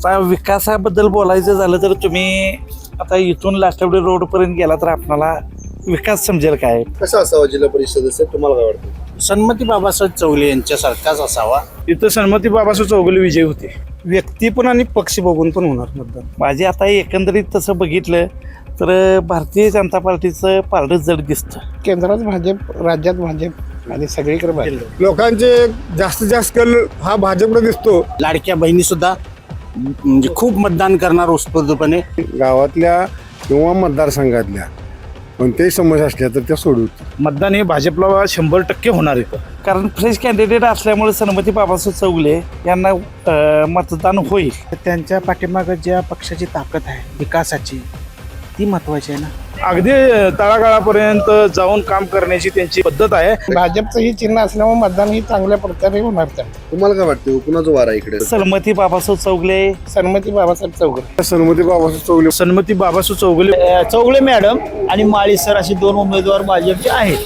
आता विकासाबद्दल बोलायचं झालं तर तुम्ही आता इथून लास्टवडे रोडपर्यंत गेला तर आपणाला विकास समजेल काय. कसा असावा जिल्हा परिषद सदस्य तुम्हाला काय वाटतं? सन्मती बाबासाहेब चौगले यांच्यासारखाच असावा. इथं सन्मती बाबासाहेब चौगुले विजय होते. व्यक्ती पण आणि पक्ष बघून पण होणार मतदान. माझे आता एकंदरीत तसं बघितलं तर भारतीय जनता पार्टीचं पारडं जड दिसतं. केंद्रात भाजप, राज्यात भाजप आणि सगळीकडे भाजप. लोकांचे जास्तीत जास्त कल हा भाजपकडे दिसतो. लाडक्या बहिणी सुद्धा म्हणजे खूप मतदान करणार उत्स्फूर्तपणे. गावातल्या किंवा मतदारसंघातल्या कोणत्याही समस्या असल्या तर त्या सोडवतो. मतदान हे भाजपला 100% होणार आहे. कारण फ्रेश कॅन्डिडेट असल्यामुळे सन्मती बाबासाहेब चौगुले यांना मतदान होईल. त्यांच्या पाठीमागं ज्या पक्षाची ताकद आहे विकासाची ती महत्वाची आहे ना. अगदी तळागाळापर्यंत जाऊन काम करण्याची त्यांची पद्धत आहे. भाजपचं ही चिन्ह असल्यामुळे मतदान ही चांगल्या प्रकारे होणार. तुम्हाला काय वाटतं कुणाचा वारा इकडे? सन्मती बाबासाहेब चौगुले, सन्मती बाबासाहेब चौगुले. सन्मती बाबासाहेब चौगुले. सन्मती बाबासाहेब चौगुले. चौगले मॅडम आणि माळी सर असे दोन उमेदवार भाजपचे आहेत.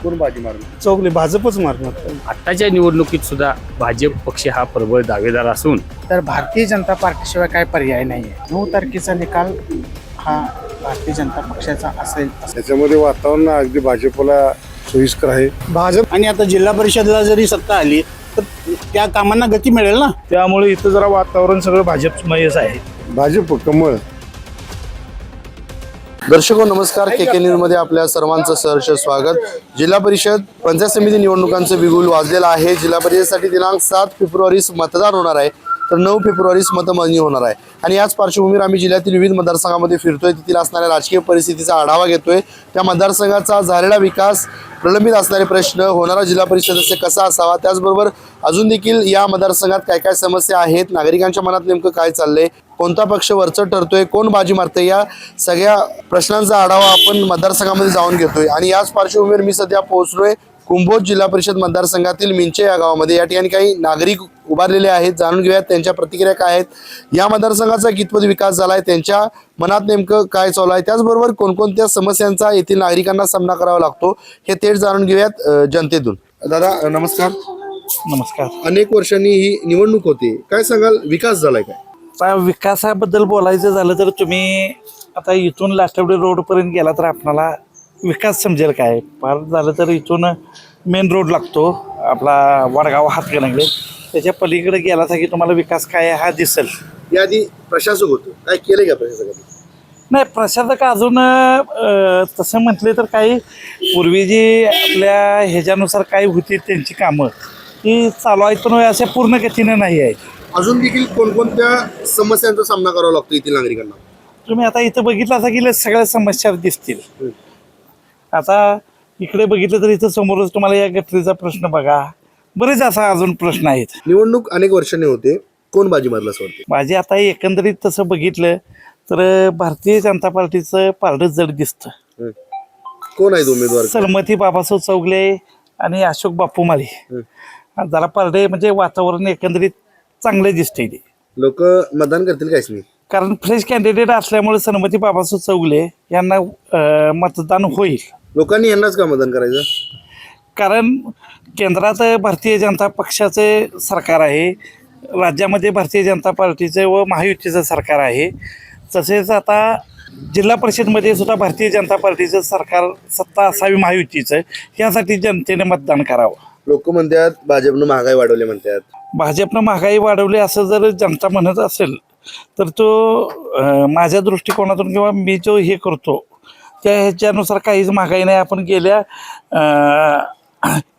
कोण बाजी मारणार? चौगुले भाजपच मारणार. आत्ताच्या निवडणुकीत सुद्धा भाजप पक्ष हा प्रबळ दावेदार असून तर भारतीय जनता पार्टीशिवाय काय पर्याय नाही आहे. 9 तारखेचा निकाल हा भारतीय जनता पक्षाचा असेल. त्याच्यामध्ये वातावरण अगदी भाजपला सोयीस्कर आहे. भाजप आणि आता जिल्हा परिषदला जरी सत्ता आली तर त्या कामांना गती मिळेल ना. त्यामुळे इथं जरा वातावरण सगळं भाजपमयच आहे. भाजप कमळ. दर्शको नमस्कार, KK न्यूज मध्ये आपल्या सर्वांचं सहर्ष स्वागत. जिल्हा परिषद पंचायत समिती निवडणुकांचं बिगुल वाजलेलं आहे. जिल्हा परिषदेसाठी दिनांक 7 फेब्रुवारीस मतदान होणार आहे तर 9 फेब्रुवारीस मतमोजणी होणार आहे. आणि याच पार्श्वभूमीवर आम्ही जिल्ह्यातील विविध मतदारसंघामध्ये फिरतोय, तेथील असणाऱ्या राजकीय परिस्थितीचा आढावा घेतोय. त्या मतदारसंघाचा झालेला विकास, प्रलंबित असणारे प्रश्न, होणारा जिल्हा परिषद सदस्य कसा असावा, त्याचबरोबर अजून देखील या मतदारसंघात काय काय समस्या आहेत, नागरिकांच्या मनात नेमकं काय चाललंय, कोणता पक्ष वरचढ ठरतोय, कोण बाजी मारतंय, या सगळ्या प्रश्नांचा आढावा आपण मतदारसंघामध्ये जाऊन घेतोय. आणि याच पार्श्वभूमीवर मी सध्या पोहोचलोय कुंभोज जिल्हा परिषद मतदारसंघातील मिंचे या गावामध्ये. या ठिकाणी काही नागरिक उभारलेले आहेत, जाणून घेऊयात त्यांच्या प्रतिक्रिया काय आहेत, या मतदारसंघाचा कितपत विकास झाला आहे, त्यांच्या मनात नेमकं काय चालू आहे, त्याचबरोबर कोणकोणत्या समस्यांचा येथील नागरिकांना सामना करावा लागतो हे थेट जाणून घेऊयात जनतेतून. दादा नमस्कार. नमस्कार. अनेक वर्षांनी ही निवडणूक होते, काय सांगाल, विकास झालाय काय? आता विकासाबद्दल बोलायचं झालं तर तुम्ही आता इथून लास्टवडे रोडपर्यंत गेला तर आपणाला विकास समजेल काय. फार झालं तर इथून मेन रोड लागतो आपला वडगाव हातकणंगले, त्याच्या पलीकडे गेला तर की तुम्हाला विकास काय हा दिसेल. याआधी प्रशासक होतो, काय केलंय का प्रशासकाने? नाही, प्रशासक अजून तसं म्हटले तर काही पूर्वी जी आपल्या ह्याच्यानुसार काही होती त्यांची कामं ती चालू आहेत, पण अशा पूर्ण गतीनं नाही आहेत. अजून देखील कोणकोणत्या समस्यांचा सामना करावा लागतो येथील नागरिकांना? तुम्ही आता इथं बघितलं असं की सगळ्या समस्या दिसतील. आता इकडे बघितलं तर इथं समोरच तुम्हाला या गटरीचा प्रश्न बघा, बरेच असा अजून प्रश्न आहेत. निवडणूक अनेक वर्षांनी होते, कोण बाजी मारलं असं वाटतं? माझे आता एकंदरीत तसं बघितलं तर भारतीय जनता पार्टीचं पारडं जड दिसतं. कोण आहेत उमेदवार? सन्मती बाबासाहेब चौगुले आणि अशोक बापू माळी. जरा पारडे म्हणजे वातावरण एकंदरीत चांगलं दिसतंय ते. लोक मतदान करतील काहीच नाही, कारण फ्रेश कॅन्डिडेट असल्यामुळे सन्मती बाबासाहेब चौगुले यांना मतदान होईल. लोकांनी यांनाच का मतदान करायचं? कारण केंद्रात भारतीय जनता पक्षाचे सरकार आहे, राज्यामध्ये भारतीय जनता पार्टीचे व महायुतीचं सरकार आहे. तसेच आता जिल्हा परिषदमध्ये सुद्धा भारतीय जनता पार्टीचं सरकार सत्ता असावी महायुतीचं, यासाठी जनतेने मतदान करावं. लोक म्हणतात भाजपनं महागाई वाढवली म्हणतात. भाजपनं महागाई वाढवली असं जर जनता म्हणत असेल तर तो माझ्या दृष्टिकोनातून किंवा मी जो हे करतो त्या ह्याच्यानुसार काहीच महागाई नाही. आपण गेल्या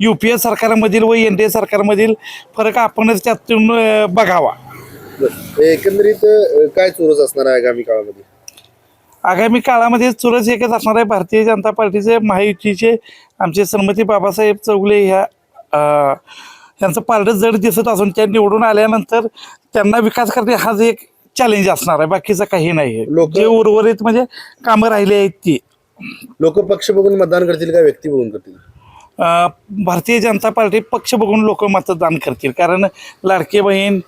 UPA सरकारमधील व NDA सरकारमधील फरक आपणच त्यातून बघावा. एकंदरीत काय चोरस असणार आहे आगामी काळामध्ये? आगामी काळामध्ये चुरस एकच असणार आहे, भारतीय जनता पार्टीचे महायुतीचे आमचे सन्मती बाबासाहेब चौगुले यांचं पारडं जड दिसत असून त्या निवडून आल्यानंतर त्यांना विकास करणे हाच एक चॅलेंज असणार आहे, बाकीचं काही नाही. जे उर्वरित म्हणजे कामं राहिली आहेत ती लोक पक्ष बघून मतदान करतील का व्यक्ती बघून करतील? भारतीय जनता पार्टी पक्ष बघून लोक मतदान करतील. कारण लाडकी बहीण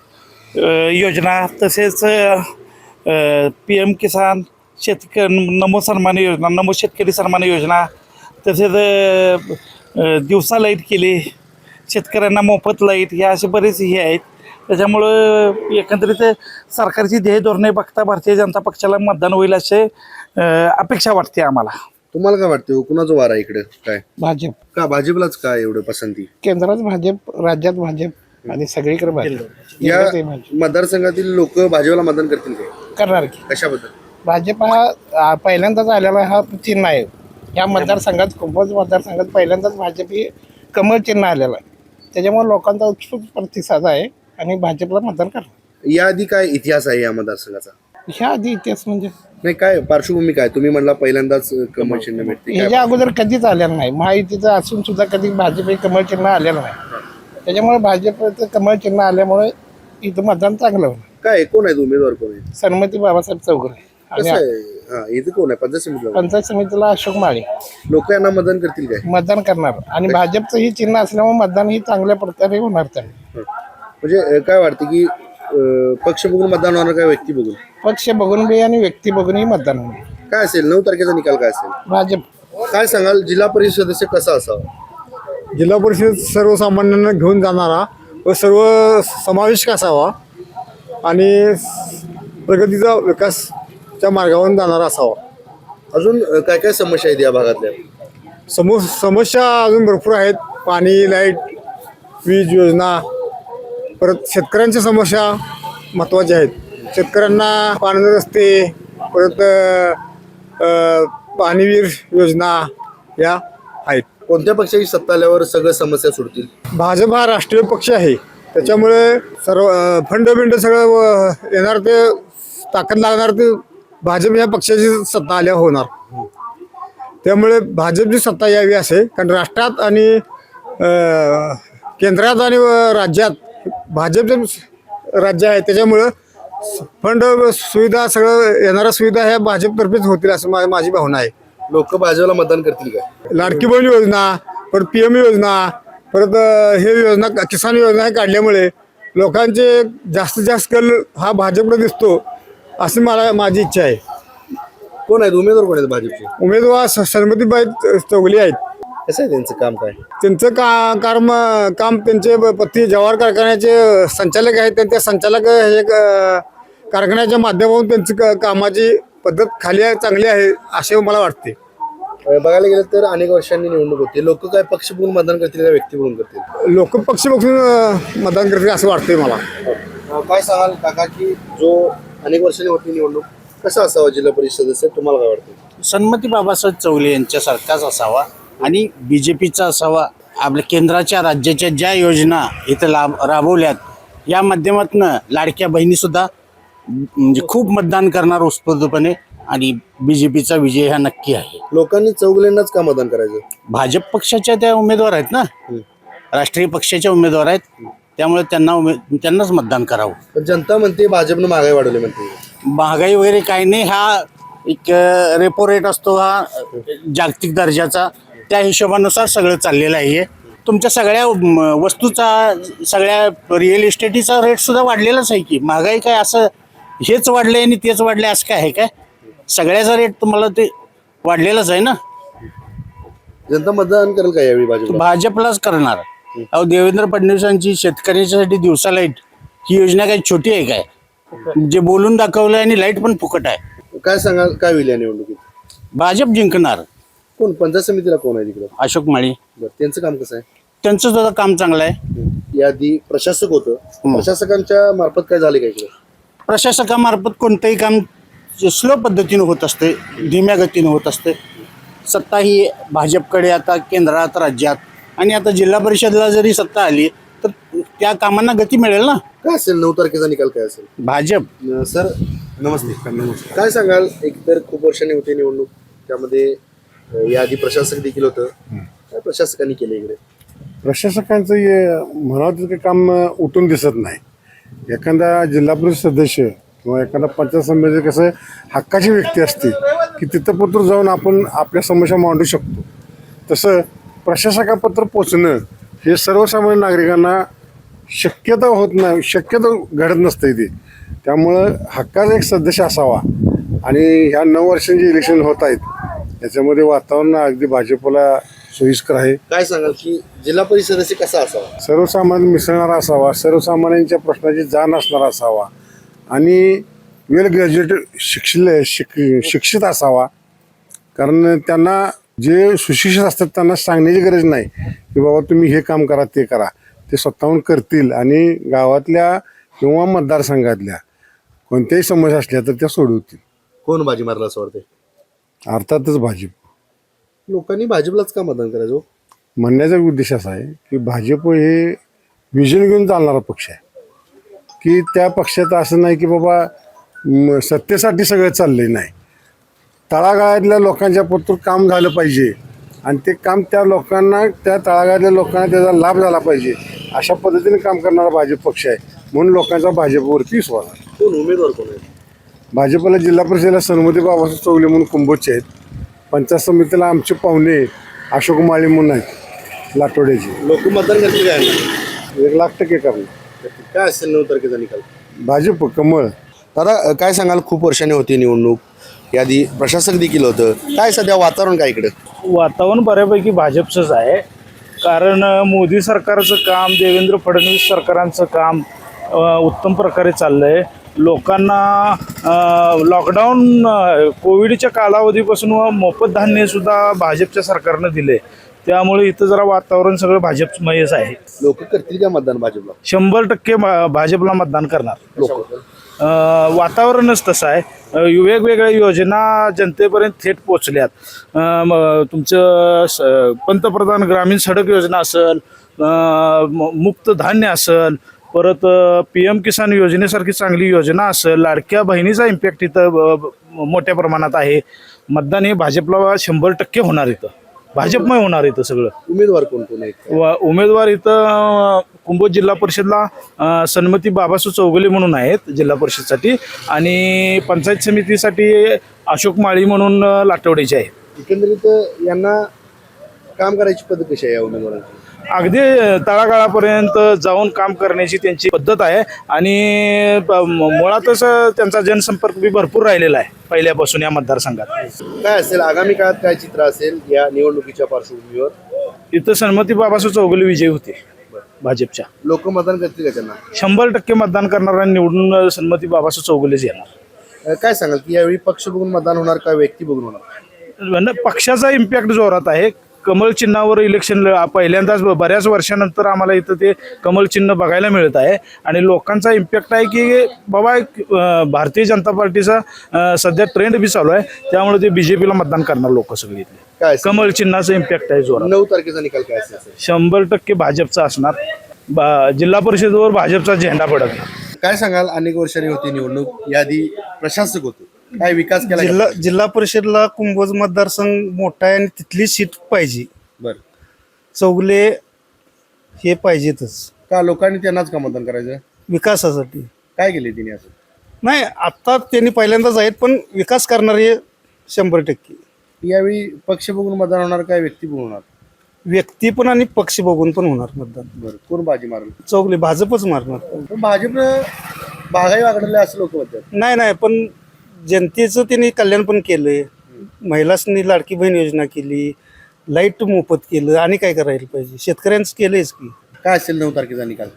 योजना, तसेच PM किसान, नमो सन्मान योजना, नमो शेतकरी सन्मान योजना, तसेच दिवसा लाईट केली, शेतकऱ्यांना मोफत लाईट, या असे बरेच हे आहेत. त्याच्यामुळं एकंदरीत सरकारची ध्येय धोरणे बघता भारतीय जनता पक्षाला मतदान होईल असे अपेक्षा वाटते आम्हाला. तुम्हाला काय वाटतं कुणाचं वार आहे इकडे काय भाजप, का भाजपलाच काय एवढं पसंती? केंद्रात भाजप, राज्यात भाजप आणि सगळीकडे भाजप. या मतदारसंघातील लोक भाजपला मतदान करतील काय? करणार की कशाबद्दल? भाजप हा पहिल्यांदाच आलेला हा चिन्ह आहे. या मतदारसंघात खूपच मतदारसंघात पहिल्यांदाच भाजप ही कमळ चिन्ह आलेलं आहे. त्याच्यामुळे लोकांचा उत्स्फूर्त प्रतिसाद आहे आणि भाजपला मतदान करणार. याआधी काय इतिहास आहे या मतदारसंघाचा? ह्या आधी इतिहास म्हणजे नाही काय पार्श्वभूमी काय? तुम्ही म्हणला पहिल्यांदाच कमळ चिन्ह भेटते काय? ह्याच्या अगोदर कधीच आलेलं नाही. महायुतीचं असून सुद्धा कधी भाजप हे कमळ चिन्ह आलेलं नाही. त्याच्यामुळे भाजपचं कमळ चिन्ह आल्यामुळे इथं मतदान चांगलं होणार. काय कोण आहेत उमेदवार कोण आहे? सन्मती बाबासाहेब चौगुले कसं आणि आहे? हा इथं कोण आहे? पंचायत समितीला पंचायत समितीला अशोक माळी लोक यांना मतदान करतील काय? मतदान करणार आणि भाजपचं ही चिन्ह असल्यामुळे मतदान ही चांगल्या प्रकारे होणार. त्यांना म्हणजे काय वाटतं की पक्ष बघून मतदान होणार काय व्यक्ती बघून? पक्ष बघून बी आणि व्यक्ती बघूनही मतदान होणार. काय असेल 9 तारखेचा निकाल काय असेल? भाजप. काय सांगाल जिल्हा परिषद सदस्य कसा असावा? जिल्हा परिषद सर्वसामान्यांना घेऊन जाणारा व सर्व समावेशक असावा आणि प्रगतीचा विकासच्या मार्गावर जाणारा असावा. अजून काय काय समस्या आहेत या भागातल्या? समस्या अजून भरपूर आहेत. पाणी, लाईट, वीज योजना, परत शेतकऱ्यांच्या समस्या महत्त्वाच्या आहेत. शेतकऱ्यांना पाण्याचे रस्ते, परत पाणीवीर योजना या आहेत. कोणत्या पक्षाची सत्ता आल्यावर सगळ्या समस्या सुटतील? भाजप हा राष्ट्रीय पक्ष आहे, त्याच्यामुळे सर्व फंड सगळं येणार ते ताकद लागणार ते भाजप या पक्षाची सत्ता आल्या होणार. त्यामुळे भाजपची सत्ता यावी असे, कारण राष्ट्रात आणि केंद्रात आणि राज्यात भाजपचे राज्य आहे, त्याच्यामुळं फंड सुविधा सगळं येणाऱ्या सुविधा ह्या भाजपतर्फेच होतील असं माझी भावना आहे. लोक भाजपला मतदान करतील काय? लाडकी बहीण योजना, परत PM योजना, परत हे योजना किसान योजना काढल्यामुळे लोकांचे जास्तीत जास्त कल हा भाजपला दिसतो अशी माझी इच्छा आहे. कोण आहेत उमेदवार? कोण आहेत भाजपचे उमेदवार? सन्मतीबाई चौगुले आहेत. कसं आहे त्यांचं काम काय? त्यांचं काम त्यांचे पती जवाहर कारखान्याचे संचालक आहेत. त्यांच्या संचालक हे कारखान्याच्या माध्यमातून त्यांची कामाची पद्धत चांगली आहे असे मला वाटते. बघायला गेलं तर अनेक वर्षांनी निवडणूक होते. लोक काय पक्ष बघून मतदान करतील का व्यक्ती बघून करतील? लोक पक्ष बघून मतदान करतील असं वाटतंय मला. काय सांगाल काका की जो अनेक वर्षांनी होती निवडणूक, कसा असावा जिल्हा परिषद सदस्य? तुम्हाला काय वाटतं? सन्मती बाबासाहेब चौगुले यांच्यासारखाच असावा आणि BJPचा असावा. आपल्या केंद्राच्या राज्याच्या ज्या योजना इथं राबवल्यात या माध्यमातून लाडक्या बहिणीसुद्धा म्हणजे खूप मतदान करणार उत्स्फूर्तपणे आणि BJPचा विजय हा नक्की आहे. लोकांनी चौगुलेंनाच का मतदान करायचं? भाजप पक्षाच्या त्या उमेदवार आहेत ना, राष्ट्रीय पक्षाच्या उमेदवार आहेत, त्यामुळे त्यांनाच मतदान करावं. पण जनता म्हणते भाजपनं महागाई वाढवली म्हणते. महागाई वगैरे काही नाही. हा एक रेपो रेट असतो हा जागतिक दर्जाचा, त्या हिशोबानुसार सगळं चाललेलं आहे. तुमच्या सगळ्या वस्तूचा, सगळ्या रिअल इस्टेटीचा रेट सुद्धा वाढलेलाच आहे की. महागाई काय असं हेच वाढले आणि तेच वाढले असं काय आहे काय? सगळ्याचा रेट तुम्हाला ते वाढलेलाच आहे ना. जनता मतदान करेल का यावेळी भाजपला? भाजपलाच करणार. अहो देवेंद्र फडणवीसांची शेतकऱ्यांच्यासाठी दिवसा लाईट ही योजना काही छोटी आहे काय? जे बोलून दाखवलं आणि लाईट पण फुकट आहे. काय सांगाल काय होईल या निवडणुकीत? भाजप जिंकणार. कोण पंचायत समितीला कोण आहे तिकडं? अशोक माळी. बरं, त्यांचं काम कसं आहे? त्यांचं सुद्धा काम चांगलं आहे. याआधी प्रशासक होतं, प्रशासकांच्या मार्फत काय झाले का इकडे? प्रशासकामार्फत कोणतंही काम स्लो पद्धतीनं होत असते, धीम्या गतीनं होत असते. सत्ता ही भाजपकडे आता केंद्रात, राज्यात आणि आता जिल्हा परिषदला जरी सत्ता आली तर त्या कामांना गती मिळेल ना. काय असेल 9 तारखेचा निकाल काय असेल? भाजप. सर नमस्ते. काय सांगाल, एकतर खूप वर्षांनी होती निवडणूक, त्यामध्ये याआधी प्रशासक देखील होतं, काय प्रशासकांनी केलं इकडे? प्रशासकांचं म्हणावं तितकं काम उठून दिसत नाही. एखादा जिल्हा परिषद सदस्य किंवा एखादा पंचायत समिती कसं हक्काची व्यक्ती असते की तिथं पत्र जाऊन आपण आपल्या समस्या मांडू शकतो, तसं प्रशासकापत्र पोचणं हे सर्वसामान्य नागरिकांना शक्यता होत नाही, शक्यता घडत नसते ते. त्यामुळं हक्काचा एक सदस्य असावा. आणि ह्या 9 वर्षांची इलेक्शन होत आहेत, त्याच्यामध्ये वातावरण अगदी भाजपला सोयीस्कर आहे. काय सांगाल की जिल्हा परिषद सदस्य कसा असावा? सर्वसामान्य मिसळणारा असावा, सर्वसामान्यांच्या प्रश्नाची जाण असणारा असावा आणि वेल ग्रॅज्युएटेड शिक्षित असावा. कारण त्यांना जे सुशिक्षित असतात त्यांना सांगण्याची गरज नाही की बाबा तुम्ही हे काम करा ते करा. ते स्वतःहून करतील आणि गावातल्या किंवा मतदारसंघातल्या कोणत्याही समस्या असल्या तर त्या सोडवतील. कोण बाजी मारला असं वाटतंय? अर्थातच भाजप. लोकांनी भाजपलाच का मतदान करायचं? म्हणण्याचा उद्देश असा आहे की भाजप हे विजन घेऊन चालणारा पक्ष आहे की त्या पक्षात असं नाही की बाबा सत्तेसाठी सगळं चाललंय. नाही, तळागाळातल्या लोकांच्या पुरतं काम झालं पाहिजे आणि ते काम त्या लोकांना, त्या तळागाळातल्या लोकांना त्याचा लाभ झाला पाहिजे अशा पद्धतीने काम करणारा भाजप पक्ष आहे. म्हणून लोकांचा भाजपवरती विश्वास आहे. कोण उमेदवार कोण आहे? भाजपला जिल्हा परिषदेला सन्मती बाबासाहेब चौगुले म्हणून कुंभोजचे आहेत. पंचायत समितीला आमचे पाहुणे अशोक माळी म्हणून आहेत लाटोड्याचे. लोक मतदान करतील काय? 1,00,000% करणार. काय असेल 9 तारखेचा निकाल? भाजप कमळ. दादा काय सांगाल, खूप वर्षांनी होती निवडणूक, यादी प्रशासक देखील होतं, काय सध्या वातावरण काय इकडं? वातावरण बऱ्यापैकी भाजपचंच आहे. कारण मोदी सरकारचं काम, देवेंद्र फडणवीस सरकारांचं काम उत्तम प्रकारे चाललं आहे. लोकांना लॉकडाऊन कोविडच्या कालावधीपासून मोफत धान्यसुद्धा भाजपच्या सरकारनं दिले. त्यामुळे इथं जरा वातावरण सगळं भाजपमयच आहे. लोक करतील का मतदान भाजपला? 100% भाजपला मतदान करणार लोक. वातावरणच तसं आहे. वेगवेगळ्या योजना जनतेपर्यंत थेट पोचल्यात. तुमचं पंतप्रधान ग्रामीण सडक योजना असेल, मुक्त धान्य असेल, परत PM किसान योजनेसारखी चांगली योजना असेल, लाडक्या बहिणीचा इम्पॅक्ट इथं मोठ्या प्रमाणात आहे. मतदान हे भाजपला 100% होणार इथं, भाजपमय होणार इथं सगळं. उमेदवार कोण कोण आहेत? उमेदवार इथं कुंभोज जिल्हा परिषदला सन्मती बाबासाहेब चौगुले म्हणून आहेत जिल्हा परिषदसाठी, आणि पंचायत समितीसाठी अशोक माळी म्हणून लाटवडीचे आहे. एकंदरीत यांना काम करायची पद्धत कशी आहे या उमेदवारांची? अगदी तळागाळापर्यंत जाऊन काम करण्याची त्यांची पद्धत आहे आणि मुळातच त्यांचा जनसंपर्क बी भरपूर राहिलेला आहे पहिल्यापासून या मतदारसंघात. काय असेल आगामी काळात, काय चित्र असेल या निवडणुकीच्या पार्श्वभूमीवर? इथं सन्मती बाबासाहेब चौगुले विजयी होते भाजपच्या. लोक मतदान करतील का त्यांना? 100% मतदान करणार आणि निवडून सन्मती बाबासाहेब चौगुलेच येणार. काय सांगाल की यावेळी पक्ष बघून मतदान होणार का व्यक्ती बघून होणार? पक्षाचा इम्पॅक्ट जोरात आहे. कमळ चिन्हावर इलेक्शन पहिल्यांदाच बऱ्याच वर्षानंतर आम्हाला इथं ते कमळ चिन्ह बघायला मिळत आहे आणि लोकांचा इम्पॅक्ट आहे की बाबा भारतीय जनता पार्टीचा सध्या ट्रेंड बी चालू आहे, त्यामुळे ते BJPला मतदान करणार लोक सगळे इथले. काय कमळ चिन्हाचं इम्पॅक्ट आहे जोरात. 9 तारखेचा निकाल काय असेल? 100% भाजपचा असणार. जिल्हा परिषदेवर भाजपचा झेंडा पडत. काय सांगाल, अनेक वर्षांनी होती निवडणूक, यादी प्रशासक होते, काय विकास केला? जिल्हा परिषदला कुंभोज मतदारसंघ मोठा आहे आणि तिथली सीट पाहिजे. बरं, चौगुले हे पाहिजेतच का लोकांनी त्यांनाच का मतदान करायचं? विकासासाठी. काय केले तिने असं? नाही, आता त्यांनी पहिल्यांदाच आहेत पण विकास करणारे 100%. यावेळी पक्ष बघून मतदान होणार काय व्यक्ती बघून होणार? व्यक्ती पण आणि पक्ष बघून पण होणार मतदान. बरं, कोण बाजी मारल? चौगुले भाजपच मारणार. पण भाजपनं महागाई वागडले असं लोक म्हणतात. नाही, पण जनतेचं त्यांनी कल्याण पण केलंय. महिलांनी लाडकी बहीण योजना केली, लाईट मोफत केलं, आणि काय करायला पाहिजे? शेतकऱ्यांचं केलंयच की. काय असेल 9 तारखेचा निकाल?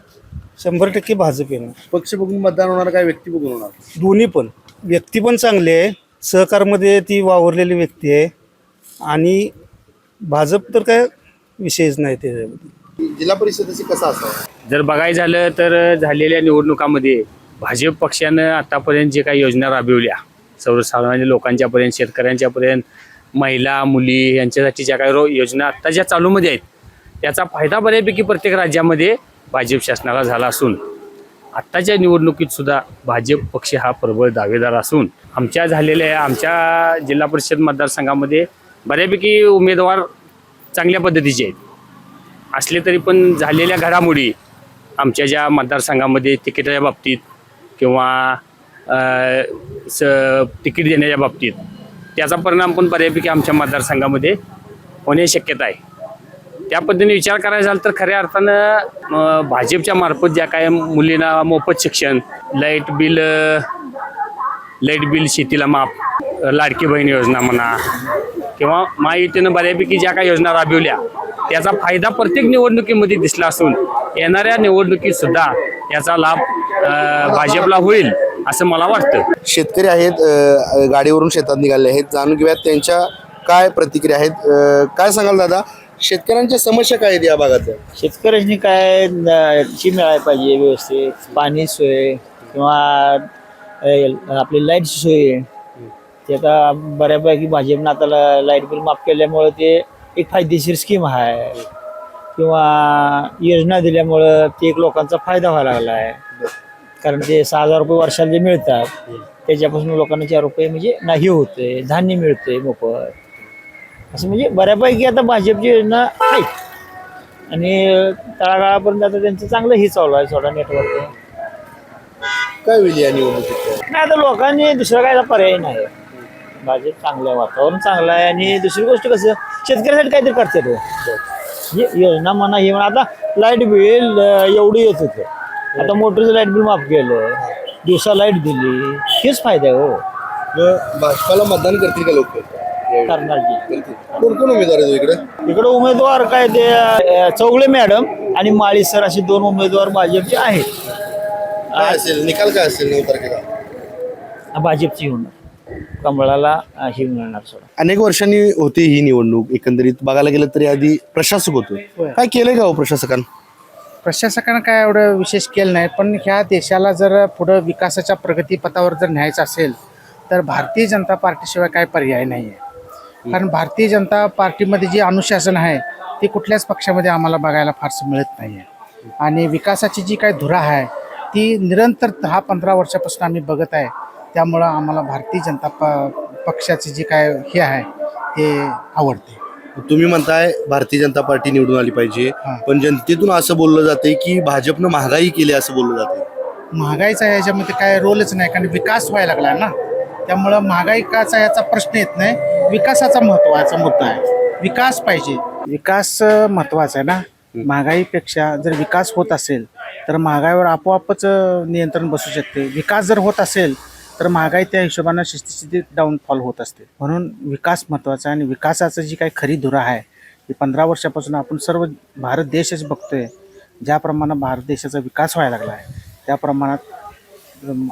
100% भाजप येणार. पक्ष बघून मतदान होणार काय व्यक्ती बघून होणार? दोन्ही पण. व्यक्ती पण चांगली आहे, सहकारमध्ये ती वावरलेली व्यक्ती आहे, आणि भाजप तर काय विषयच नाही त्याच्यामध्ये. जिल्हा परिषदेची कसा असावा? जर बघायचं झालं तर झालेल्या निवडणुकामध्ये भाजप पक्षानं आतापर्यंत जे काही योजना राबविल्या सर्वसामान्य लोकांच्यापर्यंत, शेतकऱ्यांच्यापर्यंत, महिला मुली यांच्यासाठी ज्या काही योजना आत्ता ज्या चालूमध्ये आहेत त्याचा फायदा बऱ्यापैकी प्रत्येक राज्यामध्ये भाजप शासनाला झाला असून आत्ताच्या निवडणुकीत सुद्धा भाजप पक्ष हा प्रबळ दावेदार असून आमच्या जिल्हा परिषद मतदारसंघामध्ये बऱ्यापैकी उमेदवार चांगल्या पद्धतीचे आहेत असले तरी पण झालेल्या घडामोडी आमच्या ज्या मतदारसंघामध्ये तिकिटाच्या बाबतीत किंवा तिकीट देण्याच्या बाबतीत त्याचा परिणाम पण बऱ्यापैकी आमच्या मतदारसंघामध्ये होण्याची शक्यता आहे. त्या पद्धतीने विचार करायचा झाला तर खऱ्या अर्थानं भाजपच्या मार्फत ज्या काय मुलींना मोफत शिक्षण, लाईट बिल शेतीला माफ, लाडकी बहीण योजना म्हणा किंवा महायुतीनं बऱ्यापैकी ज्या काही योजना राबविल्या त्याचा फायदा प्रत्येक निवडणुकीमध्ये दिसला असून येणाऱ्या निवडणुकीत सुद्धा याचा लाभ भाजपला होईल असं मला वाटतं. शेतकरी आहेत, गाडीवरून शेतात निघाले आहेत, जाणून घेऊयात त्यांच्या काय प्रतिक्रिया आहेत. काय सांगाल दादा, शेतकऱ्यांच्या समस्या काय आहेत या भागात? शेतकऱ्यांनी काय ची मिळायला पाहिजे व्यवस्थित, पाणी सोय किंवा आपली लाईटची सोय. ते आता बऱ्यापैकी भाजपनं आता लाईट बिल माफ केल्यामुळं ते एक फायदेशीर स्कीम आहे किंवा योजना दिल्यामुळं ते एक लोकांचा फायदा व्हायला लागला आहे. कारण ते 6,000 रुपये वर्षाला जे मिळतात त्याच्यापासून लोकांना 4 रुपये म्हणजे नाही होते, धान्य मिळते मोफत. असं म्हणजे बऱ्यापैकी आता भाजपची योजना आहेत आणि तळागाळापर्यंत आता त्यांचं चांगलं हे चालू आहे सोडा नेटवर्क. काय होईल या निवडणुकीत? नाही आता लोकांनी दुसरा काय पर्याय नाही. भाजप चांगलं आहे, वातावरण चांगलं आहे आणि दुसरी गोष्ट कसं शेतकऱ्यासाठी काहीतरी करते तो योजना म्हणा हे म्हणा. आता लाईट बिल एवढी येत होतं, आता मोटरचं लाईट बिल माफ केलं, दिवसा लाईट दिली, हेच फायदा आहे. हो, भाजपाला मतदान करतील का लोक? करणार की कोण कोण उमेदवार आहेत इकडे? इकडे उमेदवार काय ते चौगले मॅडम आणि माळी सर असे 2 उमेदवार भाजपचे आहेत. काय असेल निकाल, काय असेल 9 तारखेला? भाजपची होणार, कमळाला हे मिळणार सोडा. अनेक वर्षांनी होती ही निवडणूक. एकंदरीत बघायला गेलं तरी आधी प्रशासक होतो. काय केलंय का हो प्रशासकांनी? प्रशासकानं काय एवढं विशेष केलं नाही, पण ह्या देशाला जर पुढं विकासाच्या प्रगतीपथावर जर न्यायचं असेल तर भारतीय जनता पार्टीशिवाय काय पर्याय नाही आहे. कारण भारतीय जनता पार्टीमध्ये जे अनुशासन आहे ते कुठल्याच पक्षामध्ये आम्हाला बघायला फारसं मिळत नाही आहे. आणि विकासाची जी काय धुरा आहे ती निरंतर 10-15 वर्षापासून आम्ही बघत आहे. त्यामुळं आम्हाला भारतीय जनता पक्षाची जी काय हे आहे ते आवडते. तुम्ही म्हणताय भारतीय जनता पार्टी निवडून आली पाहिजे, पण जनतेतून असं बोललं जाते की भाजपनं महागाई केली असं बोललं जाते. महागाईचा ह्याच्यामध्ये काय रोलच नाही, कारण विकास व्हायला लागला ना. त्यामुळं महागाईचा याचा प्रश्न येत नाही. विकासाचा महत्त्वाचा मुद्दा आहे. विकास पाहिजे, विकास महत्त्वाचा आहे ना. महागाईपेक्षा जर विकास होत असेल तर महागाईवर आपोआपच नियंत्रण बसू शकते. विकास जर होत असेल तर महागाई त्या हिशोबानं शिस्तीत डाऊनफॉल होत असते. म्हणून विकास महत्त्वाचा आहे आणि विकासाचं जी काही खरी धुरा आहे ती 15 वर्षापासून आपण सर्व भारत देशच बघतोय. ज्या प्रमाणात भारत देशाचा विकास व्हायला लागला आहे त्या प्रमाणात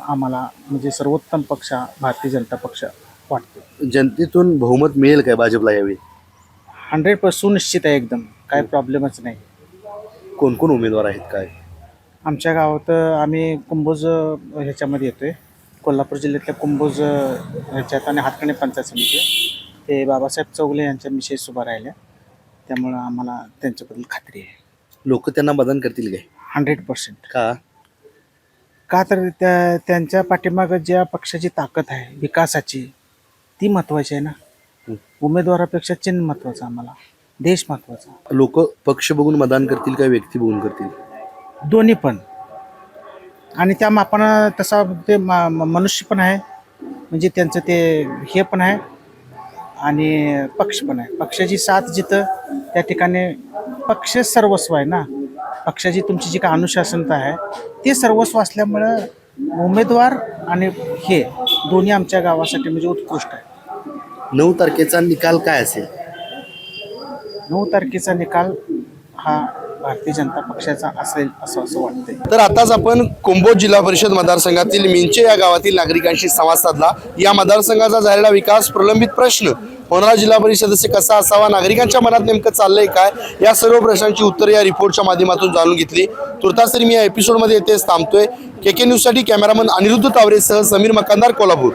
आम्हाला म्हणजे सर्वोत्तम पक्ष भारतीय जनता पक्ष वाटतो. जनतेतून बहुमत मिळेल काय भाजपला यावेळी? 100% सुनिश्चित आहे, एकदम काय प्रॉब्लेमच नाही. कोण कोण उमेदवार आहेत काय? आमच्या गावात आम्ही कुंभोज ह्याच्यामध्ये येतोय, कोल्हापूर जिल्ह्यातल्या कुंभोज ह्याच्यात आणि हातकणे पंचायत समिती. ते बाबासाहेब चौगले यांच्या मिसेस उभा राहिल्या, त्यामुळं आम्हाला त्यांच्याबद्दल खात्री आहे. लोक त्यांना मतदान करतील काय? 100%. का तर त्यांच्या पाठीमागं ज्या पक्षाची ताकद आहे विकासाची ती महत्त्वाची आहे ना. उमेदवारापेक्षा चिन्ह महत्त्वाचं, आम्हाला देश महत्त्वाचा. लोक पक्ष बघून मतदान करतील काय व्यक्ती बघून करतील? दोन्ही पण. आणि त्या मापानं तसा ते मनुष्य पण आहे, म्हणजे त्यांचं ते हे पण आहे आणि पक्ष पण आहे. पक्षाची साथ जिथं त्या ठिकाणी पक्ष सर्वस्व आहे ना. पक्षाची तुमची जी काय अनुशासनता आहे ते सर्वस्व असल्यामुळं उमेदवार आणि हे दोन्ही आमच्या गावासाठी म्हणजे उत्कृष्ट आहे. 9 तारखेचा निकाल काय असेल? 9 तारखेचा निकाल हा भारतीय जनता पक्षाचा असेल असं वाटतंय. तर आताच आपण कुंभोज जिल्हा परिषद मतदारसंघातील मिंचे या गावातील नागरिकांशी संवाद साधला. या मतदारसंघाचा झालेला विकास, प्रलंबित प्रश्न, होणारा जिल्हा परिषद सदस्य कसा असावा, नागरिकांच्या मनात नेमकं चाललंय काय, या सर्व प्रश्नांची उत्तरे या रिपोर्टच्या माध्यमातून जाणून घेतली. तुर्तास तरी मी या एपिसोडमध्ये येथेच थांबतोय. KK न्यूजसाठी कॅमेरामन अनिरुद्ध तावरेसह समीर मकानदार, कोल्हापूर.